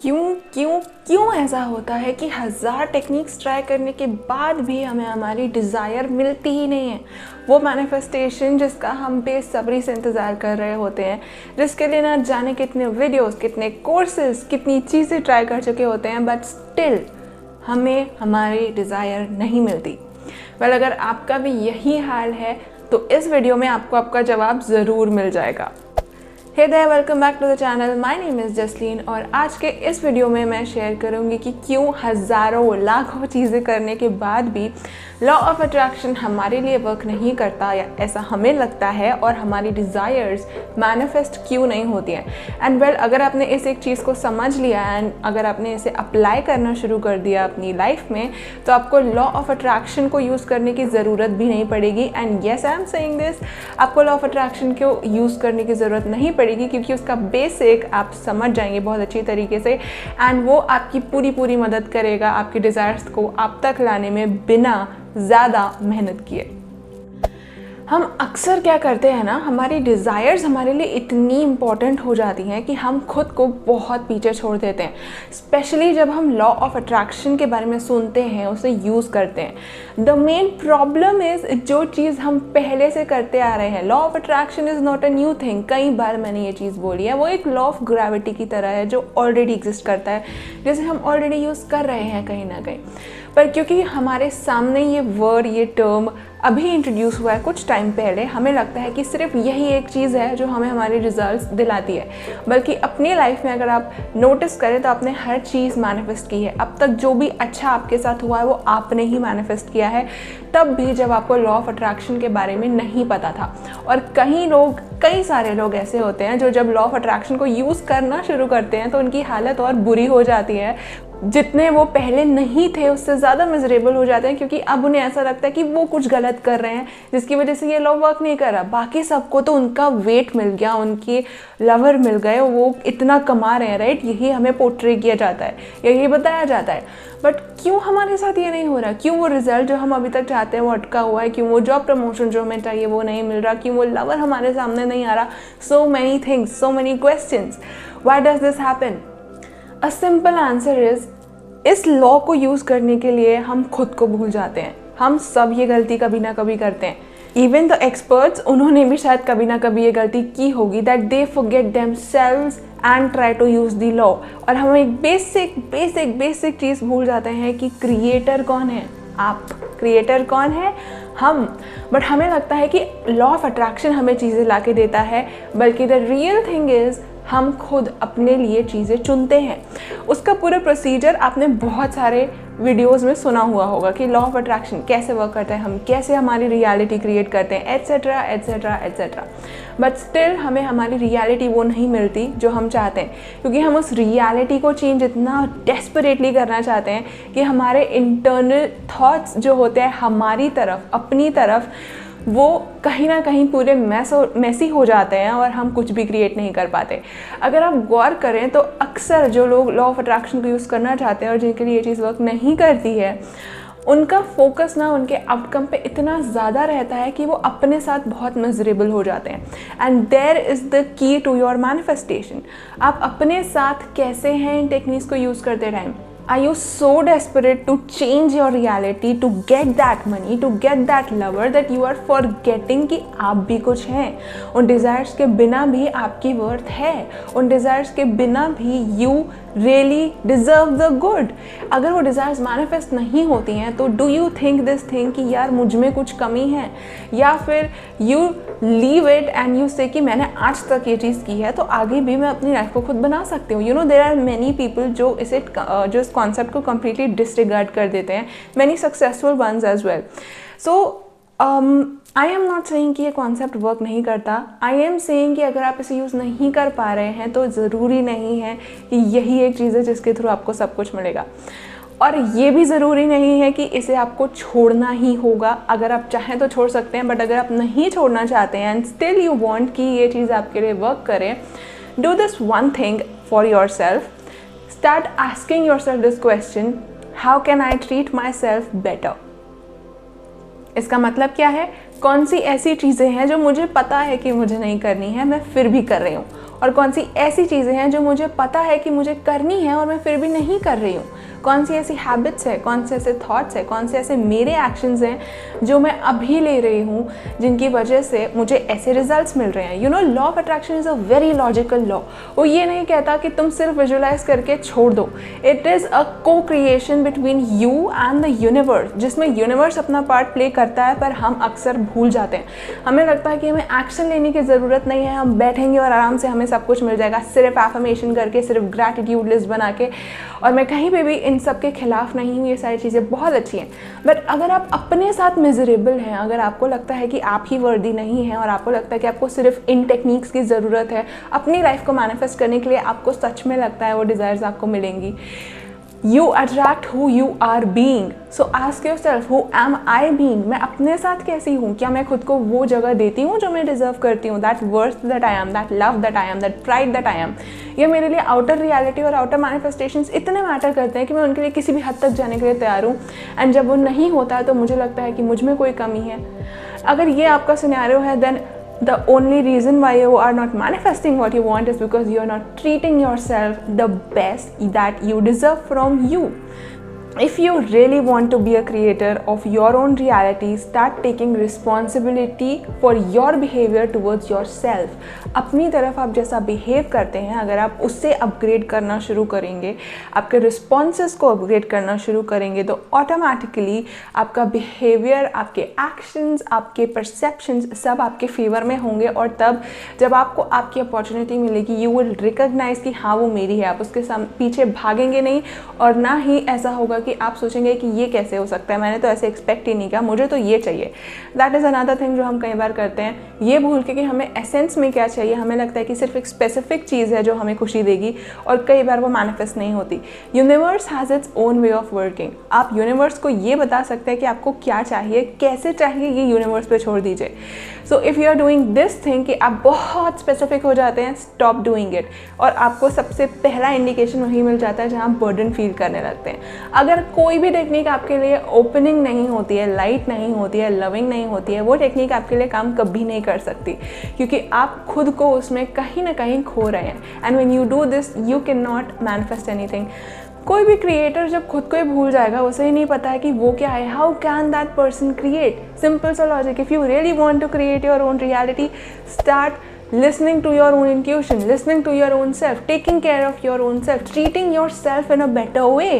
क्यों क्यों क्यों ऐसा होता है कि हज़ार टेक्निक्स ट्राई करने के बाद भी हमें हमारी डिज़ायर मिलती ही नहीं है। वो मैनिफेस्टेशन जिसका हम बेसब्री से इंतज़ार कर रहे होते हैं, जिसके लिए ना जाने कितने वीडियोस, कितने कोर्सेज, कितनी चीज़ें ट्राई कर चुके होते हैं, बट स्टिल हमें हमारी डिज़ायर नहीं मिलती। वेल, अगर आपका भी यही हाल है तो इस वीडियो में आपको आपका जवाब ज़रूर मिल जाएगा। Hey there, welcome back to the channel. My name is Jasleen और आज के इस वीडियो में मैं शेयर करूंगी कि क्यों हज़ारों लाखों चीज़ें करने के बाद भी लॉ ऑफ अट्रैक्शन हमारे लिए वर्क नहीं करता या ऐसा हमें लगता है, और हमारी डिज़ायर्स मैनिफेस्ट क्यों नहीं होती हैं। एंड वेल, अगर आपने इस एक चीज़ को समझ लिया एंड अगर आपने इसे अप्लाई करना शुरू कर दिया अपनी लाइफ में, तो आपको लॉ ऑफ अट्रैक्शन को यूज़ करने की ज़रूरत भी नहीं पड़ेगी। And yes, I am saying this, आपको लॉ ऑफ अट्रैक्शन को यूज़ करने की ज़रूरत नहीं पड़ेगी क्योंकि उसका बेसिक आप समझ जाएंगे बहुत अच्छी तरीके से, एंड वो आपकी पूरी मदद करेगा आपकी डिज़ायर्स को आप तक लाने में बिना ज़्यादा मेहनत किए। हम अक्सर क्या करते हैं ना, हमारी डिज़ायर्स हमारे लिए इतनी इम्पॉर्टेंट हो जाती हैं कि हम खुद को बहुत पीछे छोड़ देते हैं, स्पेशली जब हम लॉ ऑफ अट्रैक्शन के बारे में सुनते हैं, उसे यूज़ करते हैं। द मेन प्रॉब्लम इज़ जो चीज़ हम पहले से करते आ रहे हैं। Law of attraction is not a new thing, कई बार मैंने ये चीज़ बोली है। वो एक लॉ ऑफ ग्रेविटी की तरह है जो ऑलरेडी एग्जिस्ट करता है, जैसे हम ऑलरेडी यूज़ कर रहे हैं कहीं ना कहीं। पर क्योंकि हमारे सामने ये वर्ड, ये टर्म अभी इंट्रोड्यूस हुआ है कुछ टाइम पहले, हमें लगता है कि सिर्फ यही एक चीज़ है जो हमें हमारे रिजल्ट्स दिलाती है। बल्कि अपनी लाइफ में अगर आप नोटिस करें तो आपने हर चीज़ मैनिफेस्ट की है। अब तक जो भी अच्छा आपके साथ हुआ है वो आपने ही मैनिफेस्ट किया है, तब भी जब आपको लॉ ऑफ अट्रैक्शन के बारे में नहीं पता था। और कई सारे लोग ऐसे होते हैं जो जब लॉ ऑफ अट्रैक्शन को यूज़ करना शुरू करते हैं तो उनकी हालत और बुरी हो जाती है। जितने वो पहले नहीं थे उससे ज़्यादा मिजरेबल हो जाते हैं, क्योंकि अब उन्हें ऐसा लगता है कि वो कुछ गलत कर रहे हैं जिसकी वजह से ये लॉ वर्क नहीं कर रहा। बाकी सबको तो उनका वेट मिल गया, उनके लवर मिल गए, वो इतना कमा रहे हैं, राइट? यही हमें पोर्ट्रे किया जाता है, यही बताया जाता है। बट क्यों हमारे साथ ये नहीं हो रहा? क्यों वो रिजल्ट जो हम अभी तक चाहते हैं वो अटका हुआ है? क्यों वो जॉब प्रमोशन जो हमें चाहिए वो नहीं मिल रहा? क्यों वो लवर हमारे सामने नहीं आ रहा? So many things, so many questions. Why does this happen? A simple answer is, इस लॉ को यूज़ करने के लिए हम खुद को भूल जाते हैं। हम सब ये गलती कभी ना कभी करते हैं। इवन द एक्सपर्ट्स, उन्होंने भी शायद कभी ना कभी ये गलती की होगी, that they forget themselves and try to use the law. और हम एक बेसिक चीज़ भूल जाते हैं कि क्रिएटर कौन है? आप। क्रिएटर कौन है? हम। बट हमें लगता है कि लॉ ऑफ अट्रैक्शन हमें चीज़ें ला के देता है, बल्कि द रियल थिंग इज़ हम खुद अपने लिए चीज़ें चुनते हैं। उसका पूरा प्रोसीजर आपने बहुत सारे वीडियोस में सुना हुआ होगा कि लॉ ऑफ अट्रैक्शन कैसे वर्क करता है, हम कैसे हमारी रियलिटी क्रिएट करते हैं, etcetera etcetera etcetera. But still हमें हमारी रियलिटी वो नहीं मिलती जो हम चाहते हैं, क्योंकि हम उस रियलिटी को चेंज इतना डेस्परेटली करना चाहते हैं कि हमारे इंटरनल थॉट्स जो होते हैं हमारी तरफ, अपनी तरफ, वो कहीं ना कहीं पूरे मैसी हो जाते हैं और हम कुछ भी क्रिएट नहीं कर पाते। अगर आप गौर करें तो अक्सर जो लोग लॉ ऑफ अट्रैक्शन को यूज़ करना चाहते हैं और जिनके लिए ये चीज़ वर्क नहीं करती है, उनका फोकस ना उनके आउटकम पे इतना ज़्यादा रहता है कि वो अपने साथ बहुत मिजरेबल हो जाते हैं। And there is the key to your manifestation. आप अपने साथ कैसे हैं इन टेक्निक्स को यूज़ करते time? Are you so desperate to change your reality, to get that money, to get that lover, that you are forgetting कि आप भी कुछ हैं? उन डिज़ायर्स के बिना भी आपकी वर्थ है। उन डिज़ायर्स के बिना भी you really deserve the good। अगर वो डिज़ायर्स मैनिफेस्ट नहीं होती हैं तो do you think this thing कि यार मुझ में कुछ कमी है? या फिर you leave it and you say कि मैंने आज तक ये चीज़ की है तो आगे भी मैं अपनी लाइफ को खुद बना सकती हूँ। there are many people जो इस कॉन्सेप्ट को कम्प्लीटली डिसरिगार्ड कर देते हैं, many successful ones as well. So I am not saying कि ये कॉन्सेप्ट वर्क नहीं करता। आई एम सेइंग कि अगर आप इसे यूज़ नहीं कर पा रहे हैं तो ज़रूरी नहीं है कि यही एक चीज़ है जिसके थ्रू आपको सब कुछ मिलेगा। और ये भी ज़रूरी नहीं है कि इसे आपको छोड़ना ही होगा। अगर आप चाहें तो छोड़ सकते हैं, बट अगर आप नहीं छोड़ना चाहते हैं एंड स्टिल यू वांट कि ये चीज़ आपके लिए वर्क करे, do this one thing for your self. Start asking yourself this question, how can I treat myself better? इसका मतलब क्या है? कौन सी ऐसी चीज़ें हैं जो मुझे पता है कि मुझे नहीं करनी है, मैं फिर भी कर रही हूँ, और कौन सी ऐसी चीज़ें हैं जो मुझे पता है कि मुझे करनी है और मैं फिर भी नहीं कर रही हूँ। कौन सी ऐसी हैबिट्स है, कौन से ऐसे थॉट्स है, कौन से ऐसे मेरे एक्शंस हैं जो मैं अभी ले रही हूँ जिनकी वजह से मुझे ऐसे रिजल्ट्स मिल रहे हैं। Law of attraction is a very logical law. वो ये नहीं कहता कि तुम सिर्फ विजुलाइज करके छोड़ दो। इट इज़ अ को creation between you and the universe, जिसमें यूनिवर्स अपना पार्ट प्ले करता है पर हम अक्सर भूल जाते हैं। हमें लगता है कि हमें एक्शन लेने की ज़रूरत नहीं है, हम बैठेंगे और आराम से हमें सब कुछ मिल जाएगा, सिर्फ एफर्मेशन करके, सिर्फ ग्रैटिट्यूड लिस्ट बना के। और मैं कहीं पे भी इन सब के खिलाफ नहीं हूँ, ये सारी चीज़ें बहुत अच्छी हैं। बट अगर आप अपने साथ मिजरेबल हैं, अगर आपको लगता है कि आप ही वर्दी नहीं हैं और आपको लगता है कि आपको सिर्फ इन टेक्निक्स की ज़रूरत है अपनी लाइफ को मैनिफेस्ट करने के लिए, आपको सच में लगता है वो डिज़ायर्स आपको मिलेंगी, You attract who you are being. So ask yourself, who am I being? मैं अपने साथ कैसी हूँ? क्या मैं खुद को वो जगह देती हूँ जो मैं डिजर्व करती हूँ? That worth that I am, that love that I am, that pride that I am. ये मेरे लिए आउटर रियलिटी और आउटर मैनिफेस्टेशंस इतने मैटर करते हैं कि मैं उनके लिए किसी भी हद तक जाने के लिए तैयार हूँ। एंड जब वो नहीं होता है तो मुझे लगता है कि मुझ में कोई कमी है। अगर ये आपका सिनेरियो है, then the only reason why you are not manifesting what you want is because you are not treating yourself the best that you deserve from you. If you really want to be a creator of your own reality, start taking responsibility for your behavior towards yourself. अपनी तरफ आप जैसा behave करते हैं, अगर आप उससे upgrade करना शुरू करेंगे, आपके रिस्पॉन्सेस को अपग्रेड करना शुरू करेंगे, तो ऑटोमेटिकली आपका बिहेवियर, आपके एक्शंस, आपके परसेप्शंस सब आपके फेवर में होंगे। और तब जब आपको आपकी अपॉर्चुनिटी मिलेगी, यू विल रिकॉग्नाइज कि हाँ वो मेरी है। आप उसके पीछे भागेंगे नहीं, और ना ही ऐसा होगा कि आप सोचेंगे कि ये कैसे हो सकता है, मैंने तो ऐसे एक्सपेक्ट ही नहीं किया, मुझे तो ये चाहिए। दैट इज़ अनदर थिंग जो हम कई बार करते हैं, ये भूल के कि हमें एसेंस में क्या चाहिए। हमें लगता है कि सिर्फ एक स्पेसिफिक चीज़ है जो हमें खुशी देगी, और कई बार वो मैनिफेस्ट नहीं होती। Universe has its own way of working. आप यूनिवर्स को ये बता सकते हैं कि आपको क्या चाहिए, कैसे चाहिए, ये यूनिवर्स पे छोड़ दीजिए। So if you are doing this thing कि आप बहुत स्पेसिफिक हो जाते हैं, स्टॉप डूइंग इट। और आपको सबसे पहला इंडिकेशन वही मिल जाता है जहाँ आप बर्डन फील करने लगते हैं। अगर कोई भी टेक्निक आपके लिए ओपनिंग नहीं होती है, लाइट नहीं होती है, लविंग नहीं होती है, वो टेक्निक आपके लिए काम कभी नहीं कर सकती, क्योंकि आप खुद को उसमें कहीं ना कहीं खो रहे हैं। And when you do this, you can not manifest anything. कोई भी क्रिएटर जब खुद को ही भूल जाएगा, उसे ही नहीं पता है कि वो क्या है, how can that person create? Simple सा logic, if you really want to create your own reality, start listening to your own intuition, listening to your own self, taking care of your own self, treating yourself in a better way,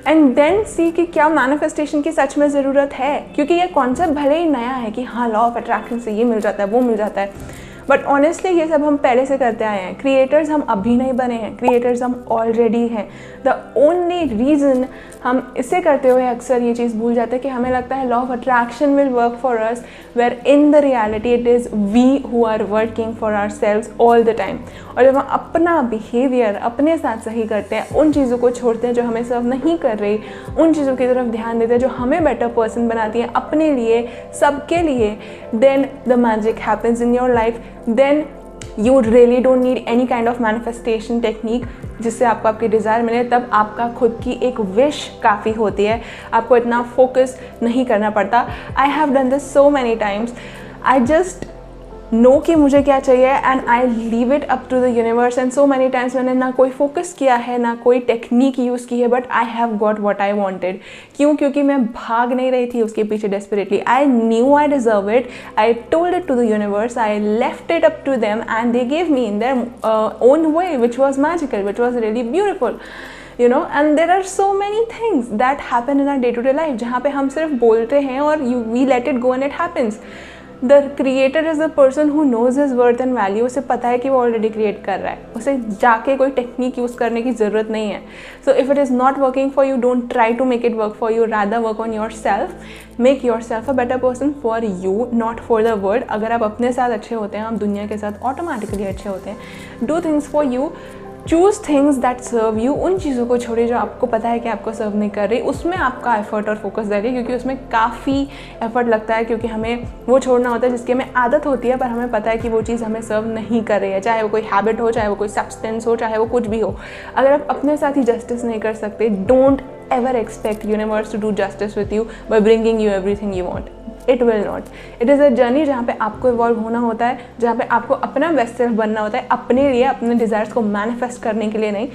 and then see कि क्या manifestation की सच में ज़रूरत है। क्योंकि ये concept भले ही नया है कि हाँ लॉ ऑफ अट्रैक्शन से ये मिल जाता है, वो मिल जाता है, बट ऑनेस्टली ये सब हम पहले से करते आए हैं। क्रिएटर्स हम अभी नहीं बने हैं, क्रिएटर्स हम ऑलरेडी हैं। द ओनली रीज़न हम इसे करते हुए अक्सर ये चीज़ भूल जाते हैं कि हमें लगता है law of attraction will work for us, where in the reality it is we who are working for ourselves all the time. और जब हम अपना बिहेवियर अपने साथ सही करते हैं, उन चीज़ों को छोड़ते हैं जो हमें सर्व नहीं कर रही, उन चीज़ों की तरफ ध्यान देते हैं जो हमें बेटर पर्सन बनाती हैं अपने लिए, सबके लिए, then the magic happens in your life. Then you really don't need any kind of manifestation technique जिससे आपको आपकी डिज़ायर मिले। तब आपका खुद की एक विश काफ़ी होती है, आपको इतना फोकस नहीं करना पड़ता। I have done this so many times. I just know कि मुझे क्या चाहिए and I leave it up to the universe. And so many times मैंने ना कोई फोकस किया है, ना कोई टेक्निक यूज़ की है, but I have got what I wanted. क्यों? क्योंकि मैं भाग नहीं रही थी उसके पीछे desperately. I knew I deserve it, I told it to the universe, I left it up to them and they gave me in their own way which was magical, which was really beautiful, you know. And there are so many things that happen in our day-to-day life जहाँ पे हम सिर्फ बोलते हैं और we let it go and it happens. The creator is the person who knows his worth and value. उसे पता है कि वो ऑलरेडी क्रिएट कर रहा है, उसे जाके कोई टेक्निक यूज़ करने की ज़रूरत नहीं है। So if it is not working for you, don't try to make it work for you, rather work on yourself, make yourself a better person for you, not for the world. अगर आप अपने साथ अच्छे होते हैं, आप दुनिया के साथ ऑटोमेटिकली अच्छे होते हैं। Do things for you, choose things that serve you. उन चीज़ों को छोड़िए जो आपको पता है कि आपको सर्व नहीं कर रही, उसमें आपका एफर्ट और फोकस दीजिए, क्योंकि उसमें काफ़ी एफर्ट लगता है, क्योंकि हमें वो छोड़ना होता है जिसकी हमें आदत होती है, पर हमें पता है कि वो चीज़ हमें सर्व नहीं कर रही है, चाहे वो कोई हैबिट हो, चाहे वो कोई सब्सटेंस हो, चाहे वो कुछ भी हो। अगर आप अपने साथ ही जस्टिस नहीं कर सकते, don't ever expect universe to do justice with you by bringing you everything you want. It will not. It is a journey जहाँ पे आपको इवॉल्व होना होता है, जहाँ पे आपको अपना बेस्ट सेल्फ बनना होता है, अपने लिए, अपने डिज़ायर्स को मैनिफेस्ट करने के लिए नहीं।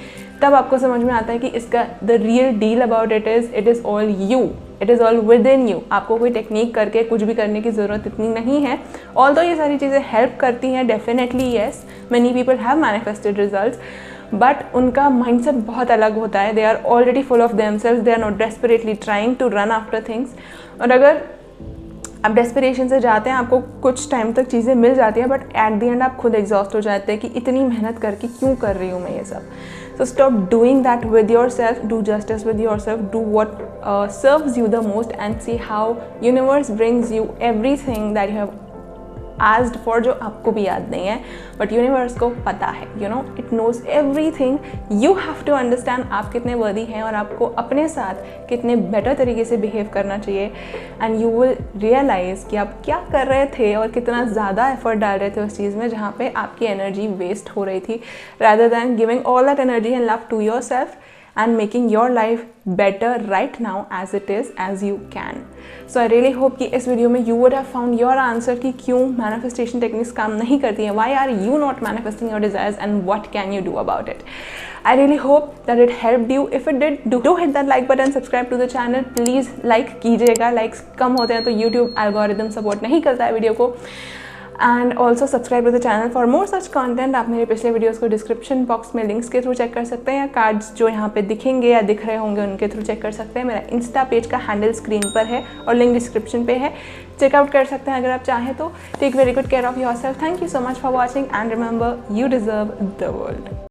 तब आपको समझ में आता है कि इसका the real deal about it is all you, it is all with in you. आपको कोई टेक्निक करके कुछ भी करने की ज़रूरत इतनी नहीं है। ऑल्दो ये सारी चीज़ें हेल्प करती हैं, definitely yes, many people have manifested results, but उनका माइंडसेट बहुत अलग होता है। They are already full of themselves, they are not desperately trying to run after things. और अगर आप डेस्परेशन से जाते हैं, आपको कुछ टाइम तक चीज़ें मिल जाती हैं, बट एट द एंड आप खुद एग्जॉस्ट हो जाते हैं कि इतनी मेहनत करके क्यों कर रही हूँ मैं ये सब। So stop doing that with yourself, do justice with yourself, do what serves you the most, and see how universe brings you everything that you have asked for, जो आपको भी याद नहीं है, but universe को पता है, you know, it knows everything. You have to understand आप कितने worthy हैं और आपको अपने साथ कितने better तरीके से behave करना चाहिए, and you will realize कि आप क्या कर रहे थे और कितना ज़्यादा effort डाल रहे थे उस चीज़ में जहाँ पे आपकी energy waste हो रही थी, rather than giving all that energy and love to yourself and making your life better right now as it is, as you can. So I really hope कि इस वीडियो में you would have found your answer कि क्यों manifestation techniques काम नहीं करती हैं, why are you not manifesting your desires and what can you do about it. I really hope that it helped you. If it did, do hit that like button, subscribe to the channel. Please like कीजिएगा, likes कम होते हैं तो YouTube algorithm support नहीं करता है video को। And also subscribe to the channel for more such content. आप मेरे पिछले वीडियोस को डिस्क्रिप्शन बॉक्स में लिंक्स के थ्रू चेक कर सकते हैं, या कार्ड्स जो यहाँ पे दिखेंगे या दिख रहे होंगे उनके थ्रू चेक कर सकते हैं। मेरा इंस्टा पेज का हैंडल स्क्रीन पर है और लिंक डिस्क्रिप्शन पे है, चेकआउट कर सकते हैं अगर आप चाहें तो। Take very good care of yourself. Thank you so much for watching and remember, you deserve the world.